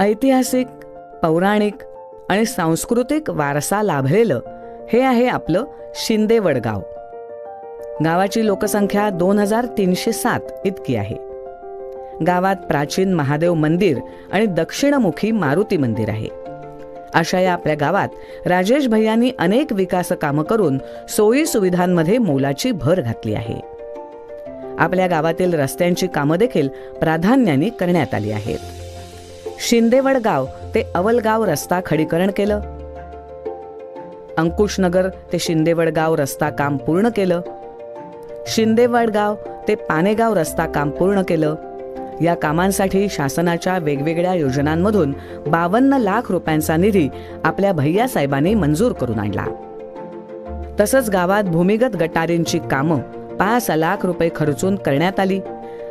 ऐतिहासिक, पौराणिक आणि सांस्कृतिक वारसा लाभलेलं हे आहे आपलं शिंदेवड गाव. गावाची लोकसंख्या 2307 इतकी आहे. गावात प्राचीन महादेव मंदिर आणि दक्षिणमुखी मारुती मंदिर आहे. अशा या आपल्या गावात राजेश भैयांनी अनेक विकास कामं करून सोयी सुविधांमध्ये मोलाची भर घातली आहे. आपल्या गावातील रस्त्यांची कामं देखील प्राधान्याने करण्यात आली आहेत. शिंदेवड गाव ते अवलगाव रस्ता खडीकरण केलं. अंकुशनगर ते शिंदेवड गाव रस्ता काम पूर्ण केलं. शिंदेवड गाव ते पानेगाव रस्ता काम पूर्ण केलं. या कामांसाठी शासनाच्या वेगवेगळ्या योजनांमधून 52 लाख रुपयांचा निधी आपल्या भैयासाहेबांनी मंजूर करून आणला. तसंच गावात भूमिगत गटारींची कामं 5 लाख रुपये खर्चून करण्यात आली.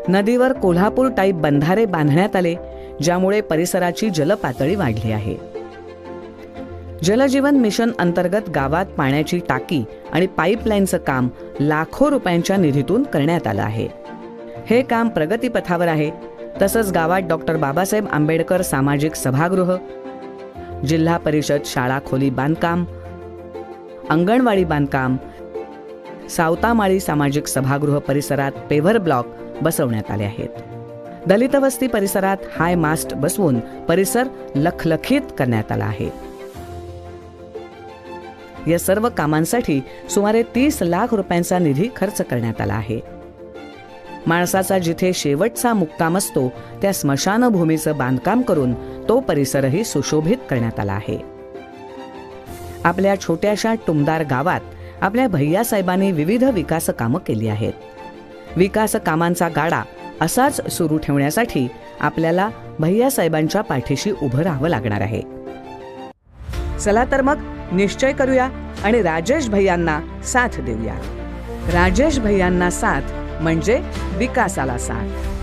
नदीवर कोल्हापूर टाईप बंधारे बांधण्यात आले, ज्यामुळे परिसराची जलपातळी वाढली आहे. जलजीवन मिशन अंतर्गत गावात पाण्याची टाकी आणि पाईपलाईनचं काम लाखो रुपयांच्या निधीतून करण्यात आलं आहे. हे काम प्रगतीपथावर आहे. तसंच गावात डॉक्टर बाबासाहेब आंबेडकर सामाजिक सभागृह, जिल्हा परिषद शाळा खोली बांधकाम, अंगणवाडी बांधकाम, सावतामाळी सामाजिक सभागृह परिसरात पेव्हर ब्लॉक बसवण्यात आले आहेत. दलित वस्ती परिसरात हाय मास्ट बसवून परिसर लखलखीत करण्यात आला आहे. या सर्व कामांसाठी सुमारे 30 लाख रुपयांचा निधी खर्च करण्यात आला आहे. माणसाचा जिथे शेवटचा मुक्काम असतो त्या स्मशानभूमीचं बांधकाम करून तो परिसरही सुशोभित करण्यात आला आहे. आपल्या छोट्याशा टुमदार गावात आपल्या भैयासाहेबांनी विविध विकास कामं केली आहेत. विकास कामांचा गाडा असाच सुरू ठेवण्यासाठी आपल्याला भैयासाहेबांच्या पाठीशी उभं राहावं लागणार आहे. चला तर मग निश्चय करूया आणि राजेश भैयांना साथ देऊया. राजेश भैयांना साथ म्हणजे विकासाला साथ.